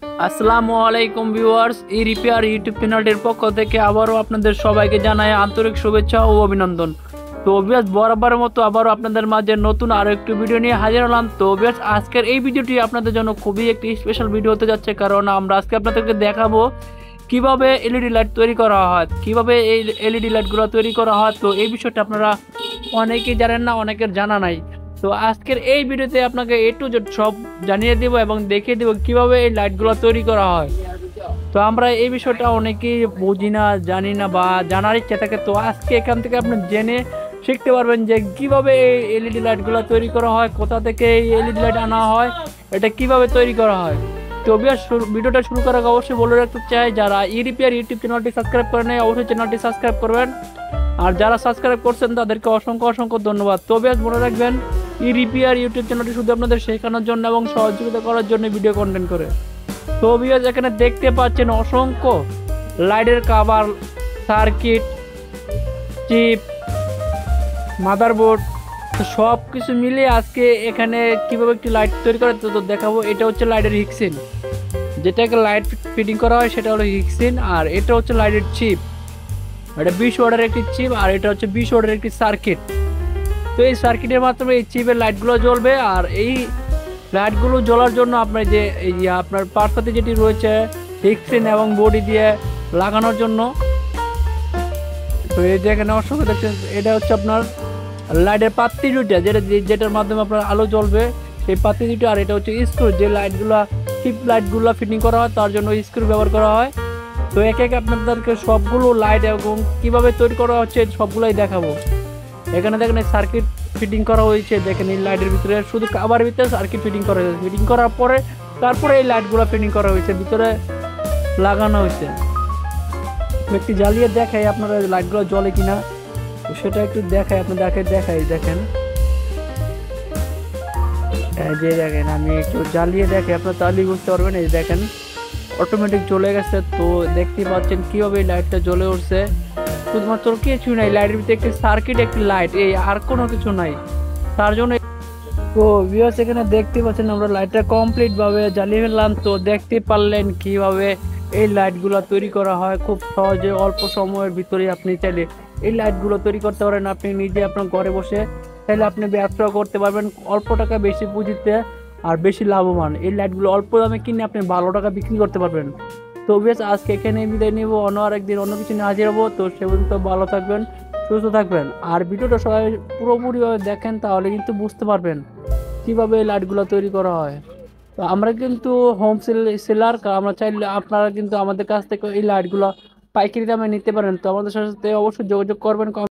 আসসালামু আলাইকুম ভিউয়ার্স, ই repair YouTube চ্যানেলটির পক্ষ থেকে আবারও আপনাদের সবাইকে জানাই আন্তরিক শুভেচ্ছা ও অভিনন্দন। তো ভিউয়ার্স, বরাবরের মতো আবারও আপনাদের মাঝে নতুন আরও একটি ভিডিও নিয়ে হাজির হলাম। তো ভিউয়ার্স, আজকের এই ভিডিওটি আপনাদের জন্য খুবই একটি স্পেশাল ভিডিও হতে যাচ্ছে, কারণ আমরা আজকে আপনাদেরকে দেখাবো কিভাবে এলইডি লাইট তৈরি করা হয়, কিভাবে এই এলইডি লাইটগুলো তৈরি করা হয়। তো এই বিষয়টা আপনারা অনেকেই জানেন না, অনেকের জানা নাই। তো আজকের এই ভিডিওতে আপনাকে এ টু জেড সব জানিয়ে দেব এবং দেখিয়ে দেব কিভাবে এই লাইটগুলো তৈরি করা হয়। তো আমরা এই বিষয়টা অনেকেই বুঝি না, জানি না বা জানার ইচ্ছা থাকে। তো আজকে এখান থেকে আপনি জেনে শিখতে পারবেন যে কিভাবে এই এলইডি লাইটগুলো তৈরি করা হয়, কোথা থেকে এই এলইডি লাইট আনা হয়, এটা কিভাবে তৈরি করা হয়। তো ভিডিওটা শুরু করার আগে অবশ্যই বলে রাখতে চাই, যারা ই রিপেয়ার ইউটিউব চ্যানেলটি সাবস্ক্রাইব করেন নাই অবশ্যই চ্যানেলটি সাবস্ক্রাইব করবেন, আর যারা সাবস্ক্রাইব করছেন তাদেরকে অসংখ্য অসংখ্য ধন্যবাদ। তো বেশ মনে রাখবেন, ই রিপেয়ার ইউটিউব চ্যানেলটি শুধু আপনাদের শেখানোর জন্য এবং সহযোগিতা করার জন্য ভিডিও কন্টেন্ট করে। তো ভিউয়ার্স, এখানে দেখতে পাচ্ছেন অসংখ্য লাইটের কভার, সার্কিট, চিপ, মাদারবোর্ড, তো সব কিছু মিলিয়ে আজকে এখানে কিভাবে একটি লাইট তৈরি করে তো দেখাবো। এটা হচ্ছে লাইটের হিক্সিন, যেটাকে লাইট ফিটিং করা হয় সেটা হলো হিক্সিন। আর এটা হচ্ছে লাইটের চিপ, এটা 20 ওয়াটের একটি চিপ, আর এটা হচ্ছে 20 ওয়াটের একটি সার্কিট। তো এই সার্কিটের মাধ্যমে এই চিপের লাইটগুলো জ্বলবে। আর এই লাইটগুলো জ্বলার জন্য আপনার যে এই আপনার পার্টসাতে যেটি রয়েছে হিক্সিন এবং বডি দিয়ে লাগানোর জন্য। তো এই যে এখানে অসংখ্য দেখছেন, এটা হচ্ছে আপনার লাইটের পাত্তি দুইটা, যেটার মাধ্যমে আপনার আলো জ্বলবে, সেই পাত্তি দুইটা। আর এটা হচ্ছে স্ক্রু, যে লাইটগুলো চিপ লাইটগুলো ফিটিং করা হয় তার জন্য স্ক্রু ব্যবহার করা হয়। তো একে একে আপনাদেরকে সবগুলো লাইট এবং কিভাবে তৈরি করা হচ্ছে সবগুলোই দেখাবো। এখানে দেখেন সার্কিট ফিটিং করা হয়েছে, দেখেন এই লাইটের ভিতরে শুধু কাভারের ভিতরে সার্কিট ফিটিং করা হয়েছে। ফিটিং করার পরে তারপরে এই লাইটগুলো ফিটিং করা হয়েছে, ভিতরে লাগানো হয়েছে। একটু জ্বালিয়ে দেখাই আপনারা লাইটগুলো জ্বলে কিনা, তো সেটা একটু দেখাই আপনাদেরকে। দেখেন যে দেখেন আমি একটু জ্বালিয়ে দেখাই, আপনারা তাহলেই বুঝতে পারবেন। এই দেখেন অটোমেটিক চলে গেছে। তো দেখতে পাচ্ছেন কিভাবে এই লাইটটা জ্বলে উঠছে। শুধুমাত্র কিছু নাই, লাইটের ভিতরে একটি সার্কিট, একটি লাইট, এই আর কোনো কিছু নাই তার জন্য। তো ভিউয়ার্স, এখানে দেখতে পাচ্ছেন আমরা লাইটটা কমপ্লিট ভাবে জ্বালিয়ে ফেললাম। তো দেখতে পারলেন কিভাবে এই লাইটগুলো তৈরি করা হয়। খুব সহজে অল্প সময়ের ভিতরে আপনি চাইলে এই লাইটগুলো তৈরি করতে পারেন। আপনি নিজে আপনার ঘরে বসে চাইলে আপনি ব্যবসা করতে পারবেন অল্প টাকা বেশি পুঁজিতে, আর বেশি লাভবান। এই লাইটগুলো অল্প দামে কিনে আপনি ভালো টাকা বিক্রি করতে পারবেন। তো বেশ আজকে এখানে বিদায় নিব, অন্য আরেকদিন অন্য কিছু নিয়ে হাজির হবো। তো সে পর্যন্ত ভালো থাকবেন, সুস্থ থাকবেন, আর ভিডিওটা সবাই পুরোপুরিভাবে দেখেন, তাহলে কিন্তু বুঝতে পারবেন কিভাবে এই লাইটগুলো তৈরি করা হয়। তো আমরা কিন্তু হোম সেলার, আমরা চাইলে আপনারা কিন্তু আমাদের কাছ থেকে এই লাইটগুলো পাইকারি দামে নিতে পারেন। তো আমাদের সাথে অবশ্যই যোগাযোগ করবেন।